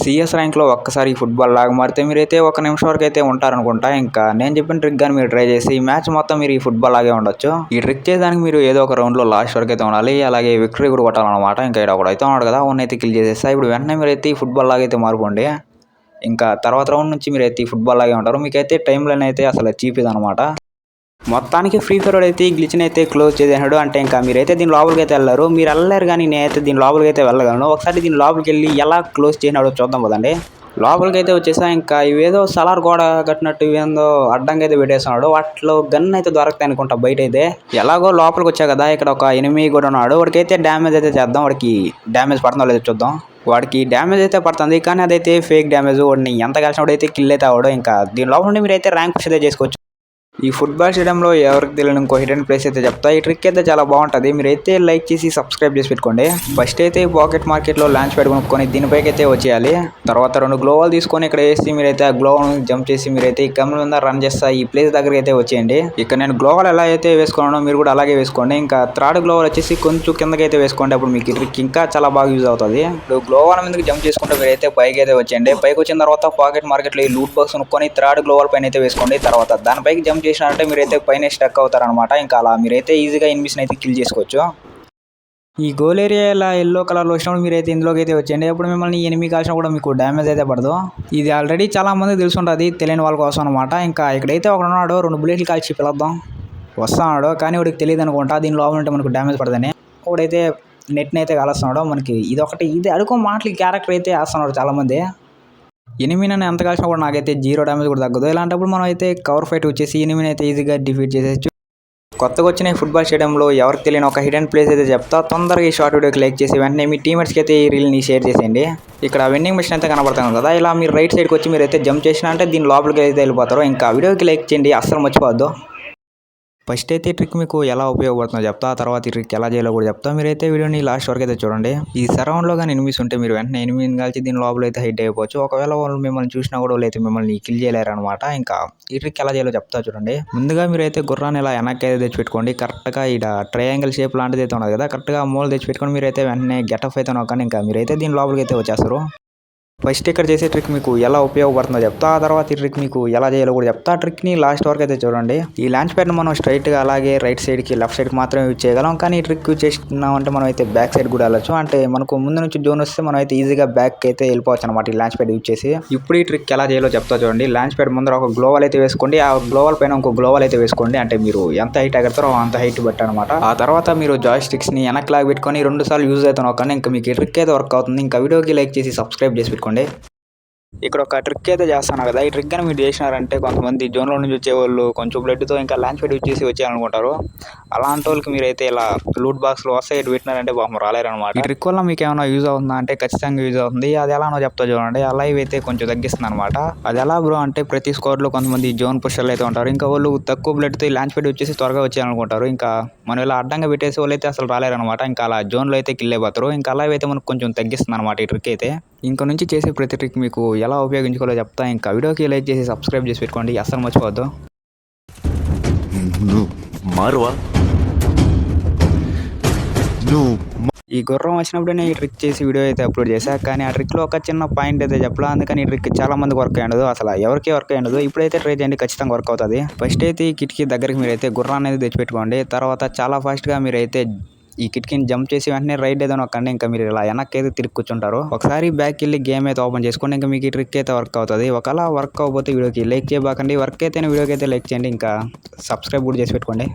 CS ర్యాంక్‌లో ఒక్కసారి football లాగా మారితే మీరైతే ఒక నిమిషం వరకైతే ఉంటారనుకుంటా. ఇంకా నేను చెప్పిన ట్రిక్ గాని మీరు ట్రై చేసి ఈ మ్యాచ్ మొత్తం మీరు ఈ ఫుట్‌బాల్ లాగే ఉండొచ్చు. ఈ ట్రిక్ చేయడానికి మీరు ఏదో ఒక రౌండ్‌లో లాస్ట్ వరకైతే ఉండాలి. అలాగే విక్టరీ కూడా కొట్టాలన్నమాట. ఇంకా ఈడ ఒకడైతే ఉన్నాడు కదా! వాడినైతే కిల్ చేసేస్తా. ఇప్పుడు వెంటనే మీరైతే ఈ ఫుట్‌బాల్ లాగా అయితే మారిపోండి. ఇంకా తర్వాత రౌండ్ నుంచి మీరైతే ఈ ఫుట్‌బాల్ లాగే ఉంటారు. మీకైతే టైమ్ లైన్ అయితే అసలు చీప్ మొత్తానికి ఫ్రీ ఫైర్ అయితే ఈ గ్లిచ్‌ని అయితే క్లోజ్ చేసేసాడు. అంటే ఇంకా మీరైతే దీని లోపలికైతే వెళ్లరు. మీరు వెళ్ళలేరు గానీ నేనైతే దీని లోపలికైతే వెళ్ళగలను. ఒకసారి దీని లోపలికెళ్ళి ఎలా క్లోజ్ చేసినాడో చూద్దాం పదండి. లోపలికైతే వచ్చేసా. ఇంకా ఇవేదో సలార్ గోడ కట్టినట్టు ఇవేందో అడ్డంగా అయితే పెట్టేస్తున్నాడు. వాటిలో గన్ అయితే దొరకతాయి అనుకుంటా బయటైతే. ఎలాగో లోపలికి వచ్చా కదా! ఇక్కడ ఒక ఎనిమీ కూడా ఉన్నాడు. వాడికైతే డ్యామేజ్ అయితే చేద్దాం. వాడికి డ్యామేజ్ పడుతుందో లేదో చూద్దాం. వాడికి డ్యామేజ్ అయితే పడుతుంది. కానీ అదైతే ఫేక్ డ్యామేజ్. వాడిని ఎంత కలిసినప్పుడైతే కిల్ అయితే అవ్వడు. ఇంకా దీని లోపల నుండి మీరైతే ర్యాంక్ పుష్ అయితే చేసుకోవచ్చు. ఈ ఫుట్‌బాల్ స్టేడియంలో ఎవరికి తెలియని ఇంకో హిడెన్ ప్లేస్ అయితే చెప్తా. ఈ ట్రిక్ అయితే చాలా బాగుంటుంది. మీరైతే లైక్ చేసి సబ్స్క్రైబ్ చేసి పెట్టుకోండి. ఫస్ట్ అయితే పాకెట్ మార్కెట్లో లాంచ్ ప్యాడ్ కొనుక్కొని దీనిపైకి అయితే వచ్చేయాలి. తర్వాత 2 గ్లోవాల్ తీసుకొని ఇక్కడ వేసి మీరైతే ఆ గ్లోవాల్ జంప్ చేసి మీరైతే ఈ గమ్ మీద రన్ చేస్తా ఈ ప్లేస్ దగ్గరికి అయితే వచ్చేయండి. ఇక్కడ నేను గ్లోవాల్ ఎలా అయితే వేసుకున్నానో మీరు కూడా అలాగే వేసుకోండి. ఇంకా థర్డ్ గ్లోవాల్ వచ్చేసి కొంచెం కిందకి అయితే వేసుకోండి. అప్పుడు మీకు ఈ ట్రిక్ ఇంకా చాలా బాగా యూజ్ అవుతుంది. ఇప్పుడు గ్లోవాల్ మీదకి జంప్ చేసుకుంటే మీరైతే పైకి అయితే వచ్చేయండి. పైకి వచ్చిన తర్వాత పాకెట్ మార్కెట్లో ఈ లూట్ బాక్స్ కొనుక్కొని థర్డ్ గ్లోవాల్ పైన అయితే వేసుకోండి. తర్వాత దానిపైకి జంప్ చేసినారంటే మీరైతే పైన స్టక్ అవుతారనమాట. ఇంకా అలా మీరైతే ఈజీగా ఎనిమిస్ని అయితే కిల్ చేసుకోవచ్చు. ఈ గోల్ ఏరియా ఇలా ఎల్లో కలర్లో వచ్చినప్పుడు మీరైతే ఇందులోకి అయితే వచ్చేయండి. అప్పుడు మిమ్మల్ని ఎనిమిది కాల్సినా కూడా మీకు డ్యామేజ్ అయితే పడదు. ఇది ఆల్రెడీ చాలా మంది తెలుసుంటుంది, తెలియని వాళ్ళ కోసం అనమాట. ఇంకా ఇక్కడైతే ఒకడు ఉన్నాడు, 2 బుల్లెట్లు కాల్చి పిలుద్దాం వస్తున్నాడు. కానీ వాడికి తెలియదు అనుకుంటా దీని లోపల ఉంటే మనకు డ్యామేజ్ పడదని. ఒకడైతే నెట్ని అయితే కాలుస్తున్నాడు. మనకి ఇది అడుగు మాటలు క్యారెక్టర్ అయితే వేస్తున్నాడు చాలామంది. ఎనిమిని ఎంత కాల్సినా కూడా నాకైతే 0 డ్యామేజ్ కూడా తగ్గదు. ఇలాంటప్పుడు మనం అయితే కవర్ ఫైట్ వచ్చేసి ఎనిమిని అయితే ఈజీగా డిఫీట్ చేసేయచ్చు. కొత్తగా వచ్చిన ఫుట్‌బాల్ స్టేడియంలో ఎవరికి తెలియని ఒక హిడెన్ ప్లేస్ అయితే చెప్తా. తొందరగా ఈ షార్ట్ వీడియోకి లైక్ చేసి వెంటనే మీ టీమేట్స్కి అయితే ఈ రీల్ని షేర్ చేసేయండి. ఇక్కడ వెండింగ్ మిషన్ అయితే కనబడుతుంది కదా! ఇలా మీరు రైట్ సైడ్కి వచ్చి మీరైతే జంప్ చేసినా అంటే దీని లోపలికి అయితే వెళ్ళిపోతారు. ఇంకా వీడియోకి లైక్ చేయండి, అస్సలు మర్చిపోవద్దు. ఫస్ట్ అయితే ఈ ట్రిక్ మీకు ఎలా ఉపయోగపడుతుందో చెప్తా. ఆ తర్వాత ఈ ట్రిక్ ఎలా చేయాలో కూడా చెప్తా. మీరైతే వీడియోని లాస్ట్ వరకు అయితే చూడండి. ఈ సరౌండ్లో కానీ ఎనిమిస్ ఉంటే మీరు వెంటనే ఎనిమిదిని కాల్చి దీని లోపల అయితే హైట్ అయిపోవచ్చు. ఒకవేళ వాళ్ళు మిమ్మల్ని చూసినా కూడా అయితే మిమ్మల్ని కిల్ చేయలేరు అనమాట. ఇంకా ఈ ట్రిక్ ఎలా చేయాలో చెప్తా చూడండి. ముందుగా మీరైతే గుర్రాన్ని ఇలా వెనక్కి అయితే తెచ్చిపెట్టుకోండి. కరెక్ట్గా ఇక్కడ ట్రయాంగిల్ షేప్ లాంటిది అయితే ఉన్నది కదా, కరెక్ట్గా మూల తెచ్చిపెట్టుకొని మీరైతే వెంటనే గెటప్ అయితే నొక్కండి. ఇంకా మీరైతే దీని లోపలికి అయితే వచ్చేస్తారు. ఫస్ట్ ఇక్కడ చేసే ట్రిక్ మీకు ఎలా ఉపయోగపడుతుందో చెప్తా. ఆ తర్వాత ఈ ట్రిక్ మీకు ఎలా చేయాలో కూడా చెప్తా. ఆ ట్రిక్ని లాస్ట్ వరకు అయితే చూడండి. ఈ లాంచ్ ప్యాడ్ని మనం స్ట్రైట్గా అలాగే రైట్ సైడ్కి లెఫ్ట్ సైడ్కి మాత్రమే యూజ్ చేయగలం. కానీ ఈ ట్రిక్ యూజ్ చేస్తున్నామంటే మనం అయితే బ్యాక్ సైడ్ కూడా వెళ్ళచ్చు. అంటే మనకు ముందు నుంచి జోన్ వస్తే మనం అయితే ఈజీగా బ్యాక్ అయితే వెళ్ళిపోవచ్చు అనమాట ఈ లాంచ్ ప్యాడ్ యూజ్ చేసి. ఇప్పుడు ఈ ట్రిక్ ఎలా చేయాలో చెప్తా చూడండి. లాంచ్ ప్యాడ్ ముందర ఒక గ్లోవాల్ అయితే వేసుకోండి. ఆ గ్లోవాల్ పైన ఇంకో గ్లోవాల్ అయితే వేసుకోండి. అంటే మీరు ఎంత హైట్ ఎగడతారో అంత హైట్ బట్టి అనమాట. ఆ తర్వాత మీరు జాయ్ స్టిక్స్ని వెనక్కి లాగా పెట్టుకొని 2 సార్లు యూజ్ అయితే నొక్కండి. ఇంకా మీకు ఈ ట్రిక్ అయితే వర్క్ అవుతుంది. ఇంకా వీడియోకి లైక్ చేసి సబ్స్క్రైబ్ చేసి పెట్టుకోండి. ఇక్కడ ఒక ట్రిక్ అయితే చేస్తాను కదా, ఈ ట్రిక్ అని మీరు చేసినారంటే కొంతమంది జోన్లో నుంచి వచ్చేవాళ్ళు కొంచెం బ్లడ్తో ఇంకా లాంచ్ ప్యాడ్ యూజ్ చేసి వచ్చేయాలనుకుంటారు. అలాంటి వాళ్ళకి మీరైతే ఇలా లూట్ బాక్స్లో వస్తే ఇటు పెట్టినారంటే పాపం రాలేరనమాట. ఈ ట్రిక్ వల్ల మీకు ఏమైనా యూజ్ అవుతుందా అంటే ఖచ్చితంగా యూజ్ అవుతుంది. అది ఎలానో చెప్తా చూడండి. ఆ లైవ్ అయితే కొంచెం తగ్గిస్తుంది అనమాట. అది ఎలా బ్రో అంటే ప్రతి స్క్వాడ్లో కొంతమంది జోన్ పుషర్లు అయితే ఉంటారు. ఇంకా వాళ్ళు తక్కువ బ్లడ్తో ఈ లాంచ్ ప్యాడ్ వచ్చేసి త్వరగా వచ్చేయాలనుకుంటారు. ఇంకా మనం ఇలా అడ్డంగా పెట్టేసి వాళ్ళు అయితే అసలు రాలేరనమాట. ఇంకా అలా జోన్లో అయితే కిల్ అయిపోతారు. ఇంకా అలా అయితే మనకు కొంచెం తగ్గిస్తుంది అనమాట ఈ ట్రిక్ అయితే. ఇంక నుంచి చేసే ప్రతి ట్రిక్ మీకు ఎలా ఉపయోగించుకోవాలో చెప్తా. ఇంకా వీడియోకి లైక్ చేసి సబ్స్క్రైబ్ చేసి పెట్టుకోండి, అస్సలు మర్చిపోవద్దు. ఈ గుర్రం వచ్చినప్పుడు నేను ఈ ట్రిక్ చేసి వీడియో అయితే అప్లోడ్ చేశా. కానీ ఆ ట్రిక్లో ఒక చిన్న పాయింట్ అయితే చెప్పలా. అందుకని ఈ ట్రిక్ చాలా మందికి వర్క్ అయ్యదు, అసలు ఎవరికి వర్క్ అయ్యదు. ఇప్పుడైతే ట్రై చేయండి, ఖచ్చితంగా వర్క్ అవుతుంది. ఫస్ట్ అయితే ఈ కిటికీ దగ్గరికి మీరైతే గుర్రాన్ని అనేది తెచ్చిపెట్టుకోండి. తర్వాత చాలా ఫాస్ట్గా మీరైతే ఈ కిటికీని జంప్ చేసి వెంటనే రైట్ ఏదో నొక్కండి. ఇంకా మీరు ఇలా వెనక్కి అయితే తిరిగి కూర్చుంటారు. ఒకసారి బ్యాక్ వెళ్ళి గేమ్ అయితే ఓపెన్ చేసుకోండి. ఇంకా మీకు ఈ ట్రిక్ అయితే వర్క్ అవుతుంది. ఒకవేళ వర్క్ అవ్వకపోతే వీడియోకి లైక్ చేయబాకండి. వర్క్ అయితే వీడియోకి అయితే లైక్ చేయండి. ఇంకా సబ్స్క్రైబ్ కూడా చేసి పెట్టుకోండి.